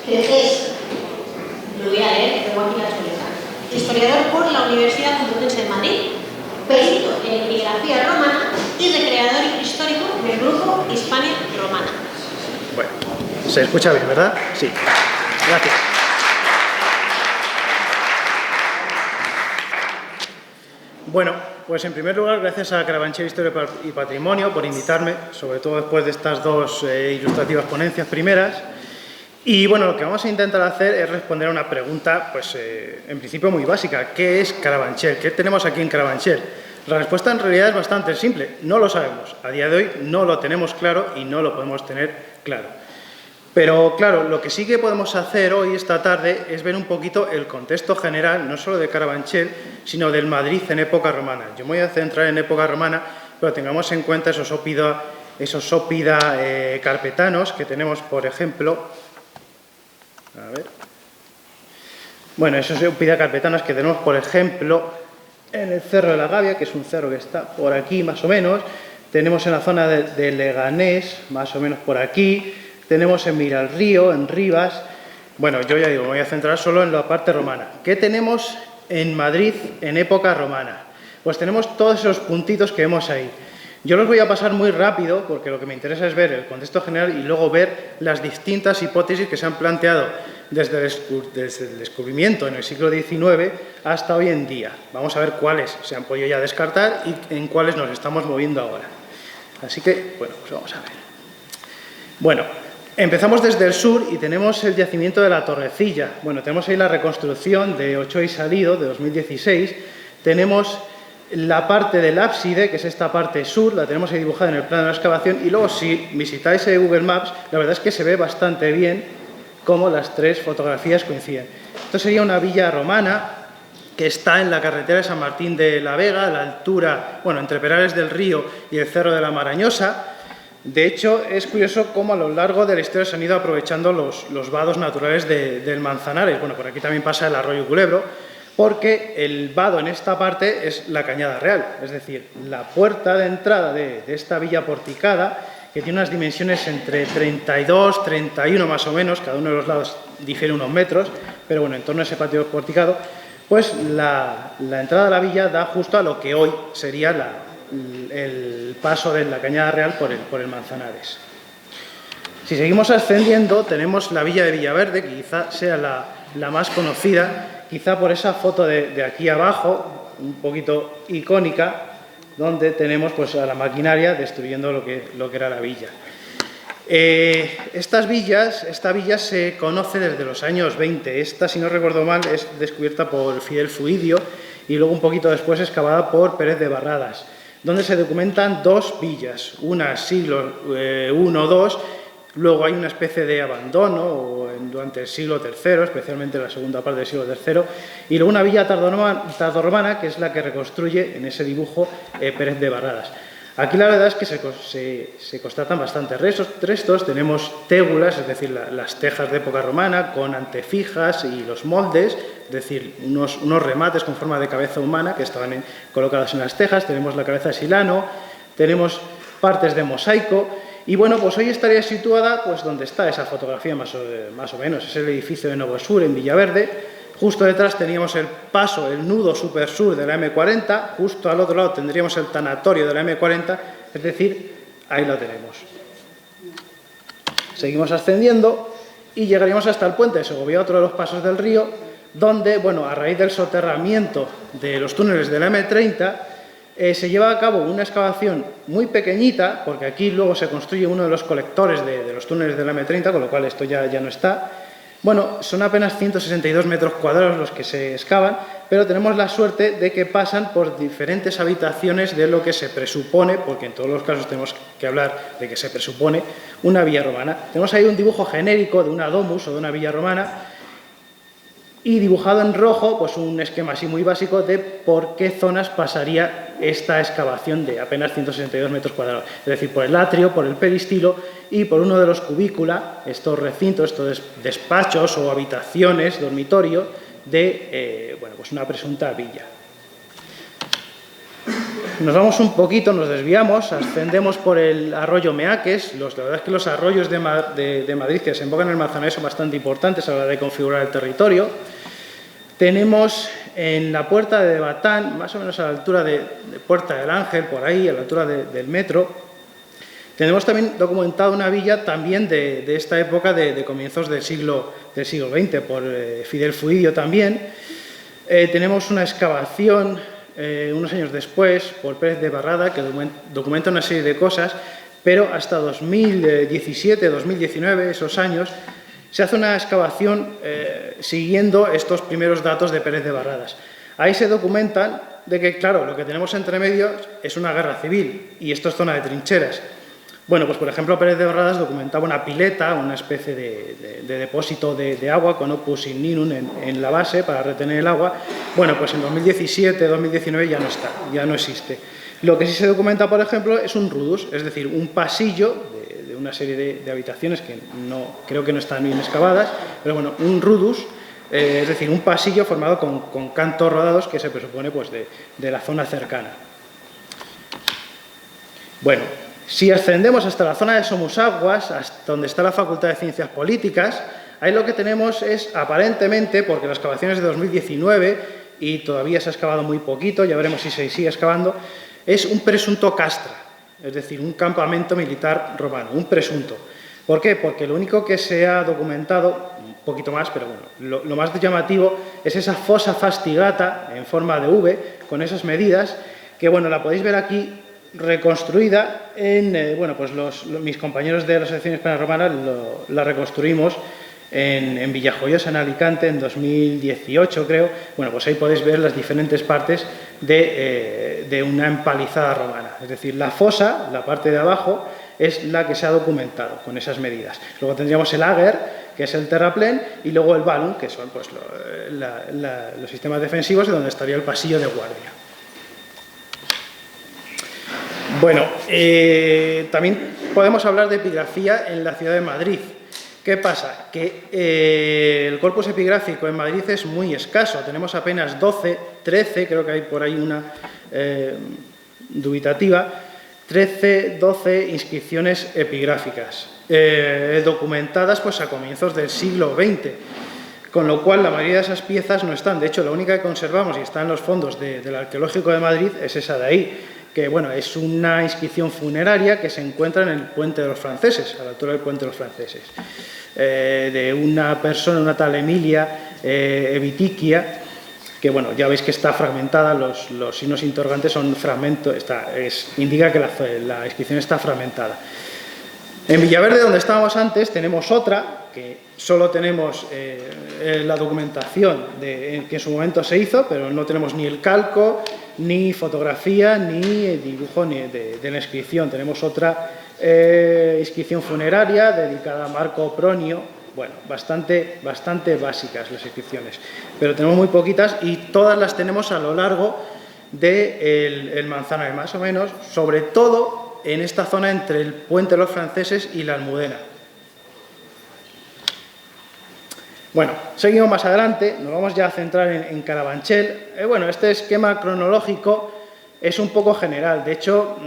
Es, lo voy a leer, tengo aquí la chuleta, historiador por la Universidad Complutense de Madrid, perito en epigrafía romana y recreador histórico del grupo Hispania Romana. Bueno, se escucha bien, ¿verdad? Sí. Gracias. Bueno, pues en primer lugar, gracias a Carabanchel Historia y Patrimonio por invitarme, sobre todo después de estas dos ilustrativas ponencias primeras. Y bueno, lo que vamos a intentar hacer es responder a una pregunta, pues en principio muy básica. ¿Qué es Carabanchel? ¿Qué tenemos aquí en Carabanchel? La respuesta en realidad es bastante simple. No lo sabemos. A día de hoy no lo tenemos claro y no lo podemos tener claro. Pero claro, lo que sí que podemos hacer hoy, esta tarde, es ver un poquito el contexto general, no solo de Carabanchel, sino del Madrid en época romana. Yo me voy a centrar en época romana, pero tengamos en cuenta esos ópida carpetanos que tenemos, por ejemplo. A ver. Bueno, esos ópida carpetanos que tenemos, por ejemplo, en el Cerro de la Gavia, que es un cerro que está por aquí, más o menos. Tenemos en la zona de Leganés, más o menos por aquí. Tenemos en Miralrío, en Rivas. Bueno, yo ya digo, me voy a centrar solo en la parte romana. ¿Qué tenemos en Madrid en época romana? Pues tenemos todos esos puntitos que vemos ahí. Yo los voy a pasar muy rápido porque lo que me interesa es ver el contexto general y luego ver las distintas hipótesis que se han planteado desde el descubrimiento en el siglo XIX hasta hoy en día. Vamos a ver cuáles se han podido ya descartar y en cuáles nos estamos moviendo ahora. Así que, bueno, pues vamos a ver. Bueno, empezamos desde el sur y tenemos el yacimiento de la Torrecilla. Bueno, tenemos ahí la reconstrucción de Ochoa y Salido de 2016. Tenemos la parte del ábside, que es esta parte sur, la tenemos ahí dibujada en el plano de la excavación. Y luego, si visitáis Google Maps, la verdad es que se ve bastante bien cómo las tres fotografías coinciden. Esto sería una villa romana que está en la carretera de San Martín de la Vega, a la altura, bueno, entre Perales del Río y el Cerro de la Marañosa. De hecho, es curioso cómo a lo largo de la historia se han ido aprovechando los vados naturales del Manzanares. Bueno, por aquí también pasa el arroyo Culebro, porque el vado en esta parte es la Cañada Real, es decir, la puerta de entrada de esta villa porticada, que tiene unas dimensiones entre 32, 31 más o menos, cada uno de los lados difiere unos metros, pero bueno, en torno a ese patio porticado, pues la entrada de la villa da justo a lo que hoy sería el paso de la Cañada Real por el Manzanares. Si seguimos ascendiendo, tenemos la villa de Villaverde, que quizá sea la más conocida, quizá por esa foto de aquí abajo, un poquito icónica, donde tenemos pues a la maquinaria destruyendo lo que era la villa. Esta villa se conoce desde los años 20. Esta, si no recuerdo mal, es descubierta por Fidel Fuidio y luego un poquito después excavada por Pérez de Barradas, donde se documentan dos villas, una siglo I o II, luego hay una especie de abandono durante el siglo III, especialmente en la segunda parte del siglo III, y luego una villa tardorromana, que es la que reconstruye en ese dibujo Pérez de Barradas. Aquí la verdad es que se constatan bastantes restos, tenemos tégulas, es decir, las tejas de época romana, con antefijas y los moldes, es decir, unos remates con forma de cabeza humana que estaban colocados en las tejas, tenemos la cabeza de Silano, tenemos partes de mosaico, y bueno, pues hoy estaría situada pues donde está esa fotografía más o menos, es el edificio de Novosur en Villaverde. Justo detrás teníamos el paso, el nudo super sur de la M40, justo al otro lado tendríamos el tanatorio de la M40, es decir, ahí lo tenemos. Seguimos ascendiendo y llegaríamos hasta el puente de Segovia, otro de los pasos del río, donde, bueno, a raíz del soterramiento de los túneles de la M30, se lleva a cabo una excavación muy pequeñita, porque aquí luego se construye uno de los colectores de los túneles de la M30, con lo cual esto ya no está. Bueno, son apenas 162 metros cuadrados los que se excavan, pero tenemos la suerte de que pasan por diferentes habitaciones de lo que se presupone, porque en todos los casos tenemos que hablar de que se presupone, una villa romana. Tenemos ahí un dibujo genérico de una domus o de una villa romana, y dibujado en rojo, pues un esquema así muy básico de por qué zonas pasaría esta excavación de apenas 162 metros cuadrados. Es decir, por el atrio, por el peristilo y por uno de los cubícula, estos recintos, estos despachos o habitaciones, dormitorio, de bueno, pues una presunta villa. Nos vamos un poquito, nos desviamos, ascendemos por el arroyo Meaques. La verdad es que los arroyos de Madrid que desembocan en el Manzanares son bastante importantes a la hora de configurar el territorio. Tenemos en la Puerta de Batán, más o menos a la altura de Puerta del Ángel, por ahí, a la altura del metro, tenemos también documentada una villa también de esta época de comienzos del siglo XX, por Fidel Fuidio también. Tenemos una excavación unos años después por Pérez de Barrada que documenta una serie de cosas, pero hasta 2017, 2019, esos años, se hace una excavación siguiendo estos primeros datos de Pérez de Barradas. Ahí se documentan de que, claro, lo que tenemos entre medios es una guerra civil y esto es zona de trincheras. Bueno, pues por ejemplo Pérez de Barradas documentaba una pileta, una especie de depósito de agua con opus igninum en la base para retener el agua. Bueno, pues en 2017, 2019 ya no está, ya no existe. Lo que sí se documenta, por ejemplo, es un rudus, es decir, un pasillo de una serie de habitaciones que creo que no están bien excavadas, pero bueno, un rudus, es decir, un pasillo formado con cantos rodados que se presupone pues, de la zona cercana. Bueno, si ascendemos hasta la zona de Somosaguas, hasta donde está la Facultad de Ciencias Políticas, ahí lo que tenemos es, aparentemente, porque la excavación es de 2019 y todavía se ha excavado muy poquito, ya veremos si se sigue excavando, es un presunto castra, es decir, un campamento militar romano, un presunto. ¿Por qué? Porque lo único que se ha documentado, un poquito más, pero bueno, lo más llamativo es esa fosa fastigata en forma de V, con esas medidas, que bueno, la podéis ver aquí reconstruida en, bueno, pues mis compañeros de la Asociación Hispana Romana la reconstruimos en Villajoyosa, en Alicante, en 2018, creo. Bueno, pues ahí podéis ver las diferentes partes de una empalizada romana. Es decir, la fosa, la parte de abajo, es la que se ha documentado con esas medidas. Luego tendríamos el ager, que es el terraplén, y luego el balum, que son pues, los sistemas defensivos, y donde estaría el pasillo de guardia. Bueno, también podemos hablar de epigrafía en la ciudad de Madrid. ¿Qué pasa? Que el corpus epigráfico en Madrid es muy escaso. Tenemos apenas 12, 13, creo que hay por ahí una dubitativa, 13, 12 inscripciones epigráficas documentadas pues, a comienzos del siglo XX. Con lo cual, la mayoría de esas piezas no están. De hecho, la única que conservamos y está en los fondos del Arqueológico de Madrid es esa de ahí, que bueno, es una inscripción funeraria que se encuentra en el Puente de los Franceses, a la altura del Puente de los Franceses, de una persona, una tal Emilia Evitiquia, que bueno, ya veis que está fragmentada, los signos interrogantes son fragmentos, indica que la inscripción está fragmentada. En Villaverde, donde estábamos antes, tenemos otra, que solo tenemos la documentación que en su momento se hizo, pero no tenemos ni el calco, ni fotografía, ni dibujo ni de la inscripción. Tenemos otra inscripción funeraria dedicada a Marco Pronio. Bueno, bastante básicas las inscripciones, pero tenemos muy poquitas y todas las tenemos a lo largo del Manzanares, más o menos, sobre todo en esta zona entre el Puente de los Franceses y la Almudena. Bueno, seguimos más adelante, nos vamos ya a centrar en Carabanchel. Bueno, este esquema cronológico es un poco general, de hecho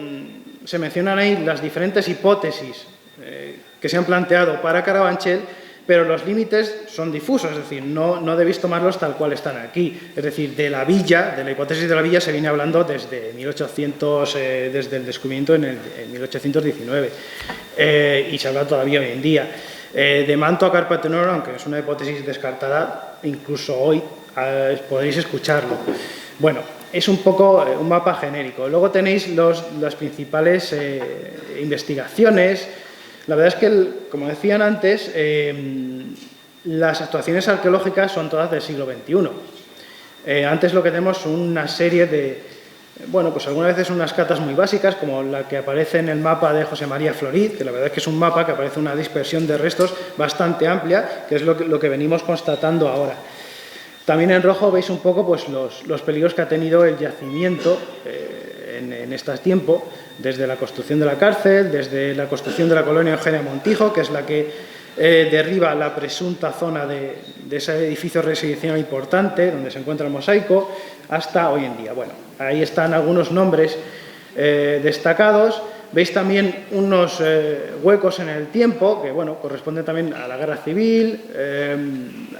se mencionan ahí las diferentes hipótesis que se han planteado para Carabanchel, pero los límites son difusos, es decir, no debéis tomarlos tal cual están aquí. Es decir, de la villa, de la hipótesis de la villa se viene hablando desde 1800, desde el descubrimiento en 1819, y se habla todavía hoy en día. De Manto a Carpatenoro, aunque es una hipótesis descartada, incluso hoy podréis escucharlo. Bueno, es un poco un mapa genérico. Luego tenéis las principales investigaciones. La verdad es que, como decían antes, las actuaciones arqueológicas son todas del siglo XXI. Antes lo que tenemos es una serie de, bueno, pues algunas veces unas catas muy básicas, como la que aparece en el mapa de José María Floriz, que la verdad es que es un mapa que aparece una dispersión de restos bastante amplia, que es lo que venimos constatando ahora. También en rojo veis un poco pues, los peligros que ha tenido el yacimiento en este tiempo, desde la construcción de la cárcel, desde la construcción de la colonia Eugenia Montijo, que es la que derriba la presunta zona de ese edificio residencial importante donde se encuentra el mosaico hasta hoy en día. Bueno, ahí están algunos nombres destacados. Veis también unos huecos en el tiempo que, bueno, corresponden también a la guerra civil,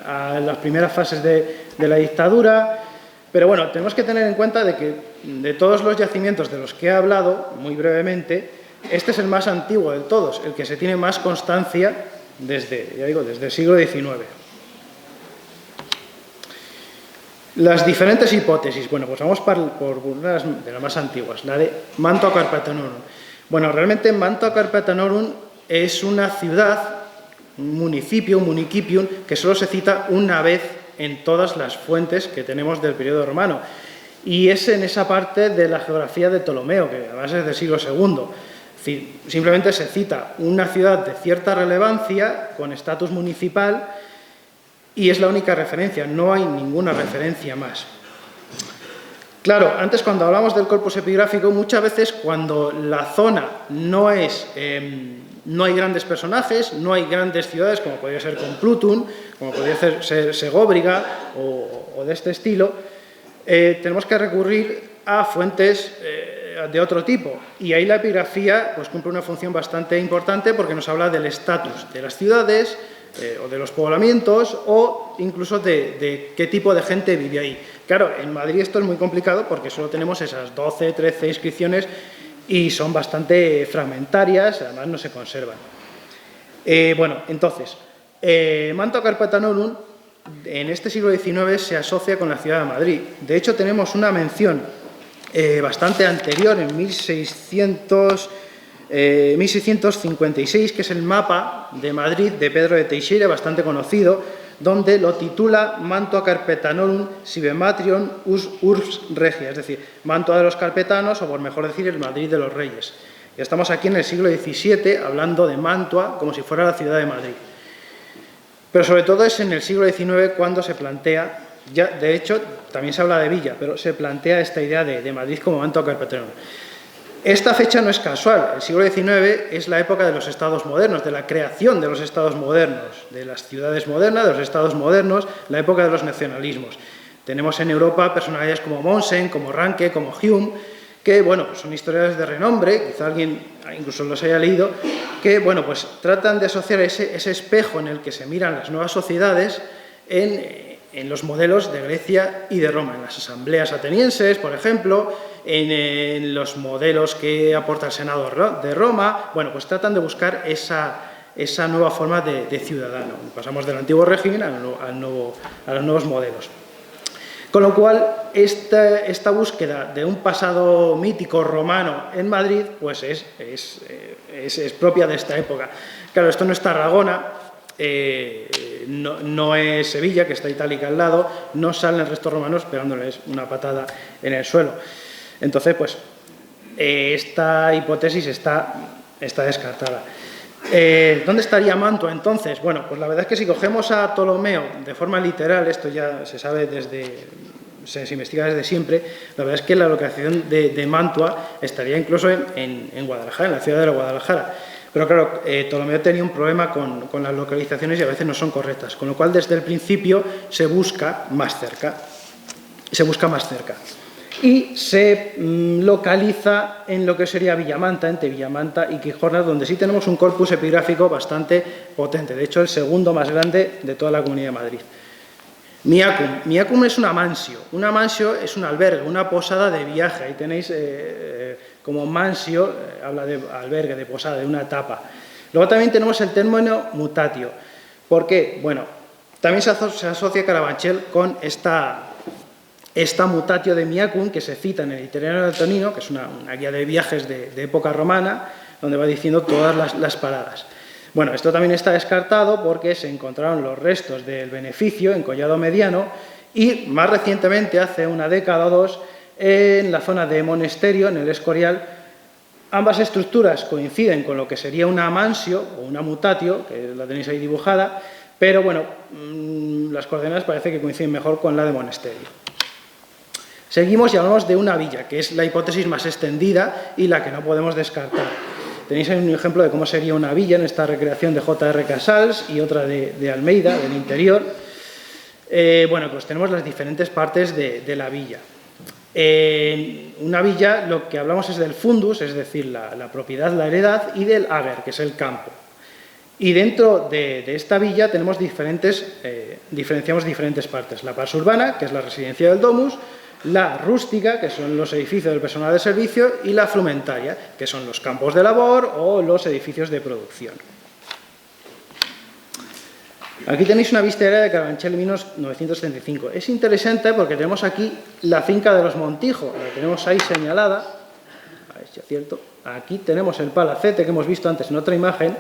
a las primeras fases de la dictadura. Pero bueno, tenemos que tener en cuenta de que de todos los yacimientos de los que he hablado, muy brevemente, este es el más antiguo de todos, el que se tiene más constancia desde, ya digo, desde el siglo XIX. Las diferentes hipótesis. Bueno, pues vamos por una de las más antiguas, la de Mantua Carpetanorum. Bueno, realmente Mantua Carpetanorum es una ciudad, un municipio, un municipium, que solo se cita una vez en todas las fuentes que tenemos del periodo romano. Y es en esa parte de la geografía de Ptolomeo, que además es del siglo II. Es decir, simplemente se cita una ciudad de cierta relevancia, con estatus municipal, y es la única referencia, no hay ninguna referencia más. Claro, antes cuando hablamos del corpus epigráfico, muchas veces cuando la zona no hay grandes personajes, no hay grandes ciudades, como podría ser Complutum, como podría ser Segóbriga o de este estilo, tenemos que recurrir a fuentes de otro tipo. Y ahí la epigrafía pues, cumple una función bastante importante porque nos habla del estatus de las ciudades, o de los poblamientos, o incluso de qué tipo de gente vive ahí. Claro, en Madrid esto es muy complicado porque solo tenemos esas 12, 13 inscripciones y son bastante fragmentarias, además no se conservan. Bueno, entonces, Mantua Carpetanorum en este siglo XIX se asocia con la ciudad de Madrid. De hecho, tenemos una mención bastante anterior, en 1656, que es el mapa de Madrid de Pedro de Teixeira, bastante conocido, donde lo titula Mantua Carpetanorum Sibematrion Urbs Regia, es decir, Mantua de los Carpetanos, o por mejor decir, el Madrid de los Reyes. Ya estamos aquí en el siglo XVII hablando de Mantua como si fuera la ciudad de Madrid. Pero sobre todo es en el siglo XIX cuando se plantea, ya de hecho también se habla de villa, pero se plantea esta idea de Madrid como Mantua Carpetanorum. Esta fecha no es casual, el siglo XIX es la época de los estados modernos, de la creación de los estados modernos, de las ciudades modernas, de los estados modernos, la época de los nacionalismos. Tenemos en Europa personalidades como Mommsen, como Ranke, como Hume, que bueno, son historiadores de renombre, quizá alguien incluso los haya leído, que bueno, pues tratan de asociar ese espejo en el que se miran las nuevas sociedades en los modelos de Grecia y de Roma, en las asambleas atenienses, por ejemplo, en los modelos que aporta el Senado de Roma. Bueno, pues tratan de buscar esa nueva forma de ciudadano. Pasamos del antiguo régimen a los nuevos modelos. Con lo cual, esta búsqueda de un pasado mítico romano en Madrid, pues es propia de esta época. Claro, esto no es Tarragona, no es Sevilla, que está itálica al lado, no salen restos romanos pegándoles una patada en el suelo. Entonces, pues, esta hipótesis está descartada. ¿Dónde estaría Mantua, entonces? Bueno, pues la verdad es que si cogemos a Ptolomeo de forma literal, esto ya se sabe se investiga desde siempre, la verdad es que la localización de Mantua estaría incluso en Guadalajara, en la ciudad de Guadalajara. Pero claro, Ptolomeo tenía un problema con las localizaciones y a veces no son correctas, con lo cual desde el principio se busca más cerca. Y se localiza en lo que sería Villamanta, entre Villamanta y Quijornas, donde sí tenemos un corpus epigráfico bastante potente, de hecho el segundo más grande de toda la Comunidad de Madrid. Miacum es una mansio. Una mansio es un albergue, una posada de viaje. Ahí tenéis como mansio, habla de albergue, de posada, de una etapa. Luego también tenemos el término mutatio. ¿Por qué? Bueno, también se asocia Carabanchel con esta mutatio de Miacum, que se cita en el Itinerario de Antonino, que es una guía de viajes de época romana, donde va diciendo todas las paradas. Bueno, esto también está descartado porque se encontraron los restos del beneficio en Collado Mediano y más recientemente, hace una década o dos, en la zona de Monesterio, en el Escorial, ambas estructuras coinciden con lo que sería una mansio o una mutatio, que la tenéis ahí dibujada, pero bueno, las coordenadas parece que coinciden mejor con la de Monesterio. Seguimos y hablamos de una villa, que es la hipótesis más extendida y la que no podemos descartar. Tenéis ahí un ejemplo de cómo sería una villa en esta recreación de J.R. Casals y otra de Almeida, del interior. Bueno, pues tenemos las diferentes partes de la villa. En una villa lo que hablamos es del fundus, es decir, la propiedad, la heredad, y del ager, que es el campo. Y dentro de esta villa tenemos diferenciamos diferentes partes. La pars urbana, que es la residencia del domus, la rústica, que son los edificios del personal de servicio, y la frumentaria, que son los campos de labor o los edificios de producción. Aquí tenéis una vista aérea de Carabanchel 1975. Es interesante porque tenemos aquí la finca de los Montijo, la tenemos ahí señalada. A ver si acierto. Aquí tenemos el palacete que hemos visto antes en otra imagen.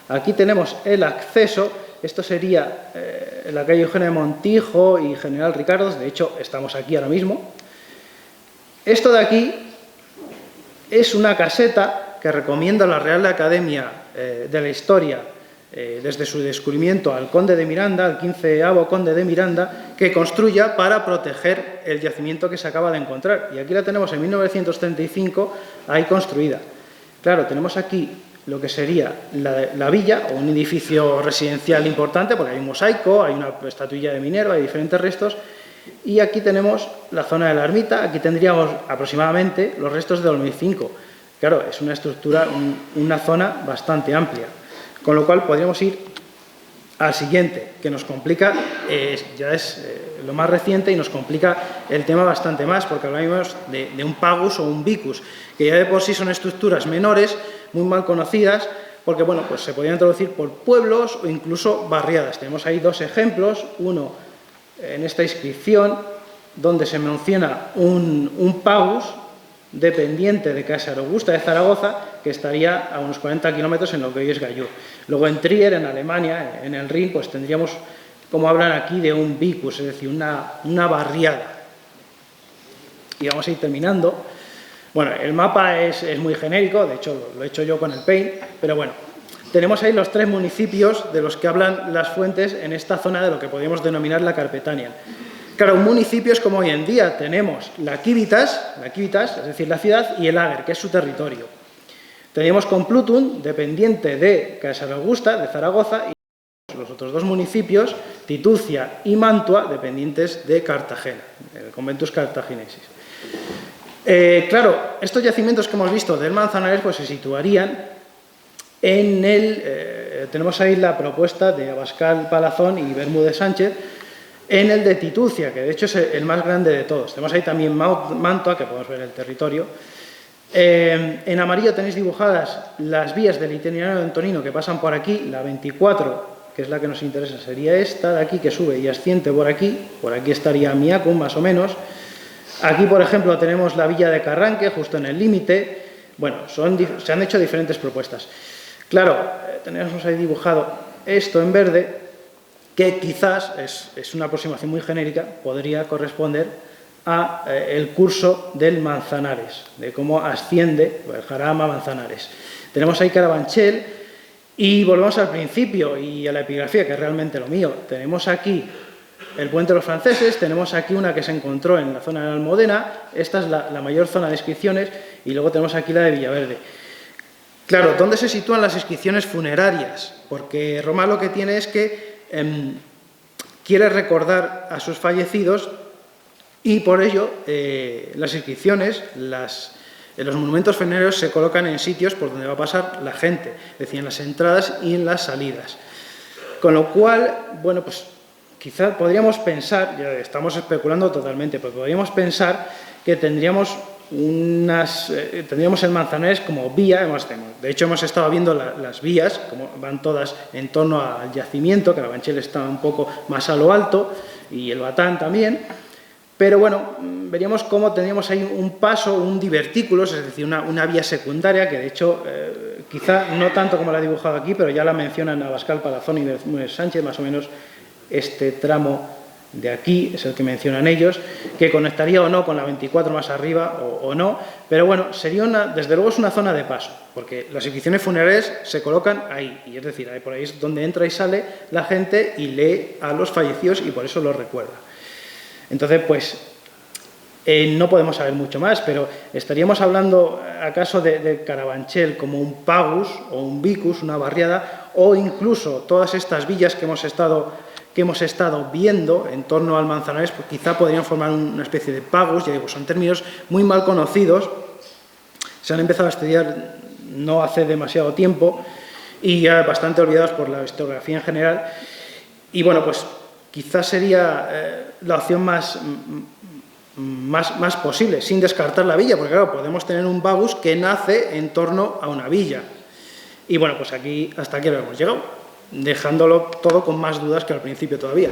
Aquí tenemos el acceso. Esto sería la calle Eugenio de Montijo y General Ricardos. De hecho, estamos aquí ahora mismo. Esto de aquí es una caseta que recomienda la Real Academia de la Historia desde su descubrimiento al conde de Miranda, al 15º conde de Miranda, que construya para proteger el yacimiento que se acaba de encontrar. Y aquí la tenemos en 1935, ahí construida. Claro, tenemos aquí lo que sería la villa, o un edificio residencial importante, porque hay un mosaico, hay una estatuilla de Minerva, hay diferentes restos, y aquí tenemos la zona de la ermita. Aquí tendríamos aproximadamente los restos del 2005. Claro, es una estructura, una zona bastante amplia. Con lo cual podríamos ir al siguiente, que nos complica, ya es lo más reciente y nos complica el tema bastante más, porque hablamos de un pagus o un vicus, que ya de por sí son estructuras menores, muy mal conocidas, porque bueno, pues se podían introducir por pueblos o incluso barriadas. Tenemos ahí dos ejemplos, uno en esta inscripción, donde se menciona un pagus dependiente de Casa Augusta de Zaragoza, que estaría a unos 40 kilómetros en lo que hoy es Gallur. Luego en Trier, en Alemania, en el Rin, pues tendríamos, como hablan aquí, de un vicus, es decir, una barriada. Y vamos a ir terminando. Bueno, el mapa es muy genérico, de hecho lo he hecho yo con el Paint, pero bueno, tenemos ahí los 3 municipios de los que hablan las fuentes en esta zona de lo que podríamos denominar la Carpetania. Claro, un municipio es como hoy en día tenemos la Civitas, es decir, la ciudad, y el Ager, que es su territorio. Tenemos Complutum, dependiente de Casa Augusta, de Zaragoza, y los otros 2 municipios, Titucia y Mantua, dependientes de Cartagena, el Conventus Cartaginesis. Claro, estos yacimientos que hemos visto del Manzanares pues se situarían en tenemos ahí la propuesta de Abascal Palazón y Bermúdez Sánchez, en el de Titucia, que de hecho es el más grande de todos. Tenemos ahí también Mantua, que podemos ver el territorio. En amarillo tenéis dibujadas las vías del itinerario de Antonino que pasan por aquí. La 24, que es la que nos interesa, sería esta de aquí, que sube y asciende por aquí. Por aquí estaría Miacum, más o menos. Aquí, por ejemplo, tenemos la villa de Carranque, justo en el límite. Bueno, se han hecho diferentes propuestas. Claro, tenemos ahí dibujado esto en verde, que quizás es una aproximación muy genérica, podría corresponder a el curso del Manzanares, de cómo asciende el Jarama Manzanares. Tenemos ahí Carabanchel y volvemos al principio y a la epigrafía, que es realmente lo mío. Tenemos aquí el puente de los franceses, tenemos aquí una que se encontró en la zona de la Almudena, esta es la mayor zona de inscripciones, y luego tenemos aquí la de Villaverde. Claro, ¿dónde se sitúan las inscripciones funerarias? Porque Roma lo que tiene es que quiere recordar a sus fallecidos y por ello las inscripciones, los monumentos funerarios se colocan en sitios por donde va a pasar la gente, es decir, en las entradas y en las salidas. Con lo cual, bueno, pues quizá podríamos pensar, ya estamos especulando totalmente, pero podríamos pensar que tendríamos el Manzanares como vía. De hecho, hemos estado viendo las vías, como van todas en torno al yacimiento, que Carabanchel está un poco más a lo alto, y el Batán también. Pero bueno, veríamos cómo tendríamos ahí un paso, un divertículos, es decir, una vía secundaria, que de hecho, quizá no tanto como la he dibujado aquí, pero ya la mencionan Abascal Palazón y Bermúdez Sánchez, más o menos este tramo de aquí es el que mencionan ellos, que conectaría o no con la 24 más arriba o no, pero bueno, sería desde luego es una zona de paso, porque las inscripciones funerarias se colocan ahí, y es decir, por ahí es donde entra y sale la gente y lee a los fallecidos y por eso los recuerda. Entonces, pues, no podemos saber mucho más, pero estaríamos hablando acaso de Carabanchel como un pagus o un vicus, una barriada, o incluso todas estas villas que hemos estado viendo en torno al Manzanares, pues quizá podrían formar una especie de pagus. Ya digo, son términos muy mal conocidos, se han empezado a estudiar no hace demasiado tiempo y ya bastante olvidados por la historiografía en general. Y bueno, pues quizás sería la opción más posible, sin descartar la villa, porque claro, podemos tener un pagus que nace en torno a una villa. Y bueno, pues hasta aquí lo hemos llegado, dejándolo todo con más dudas que al principio todavía.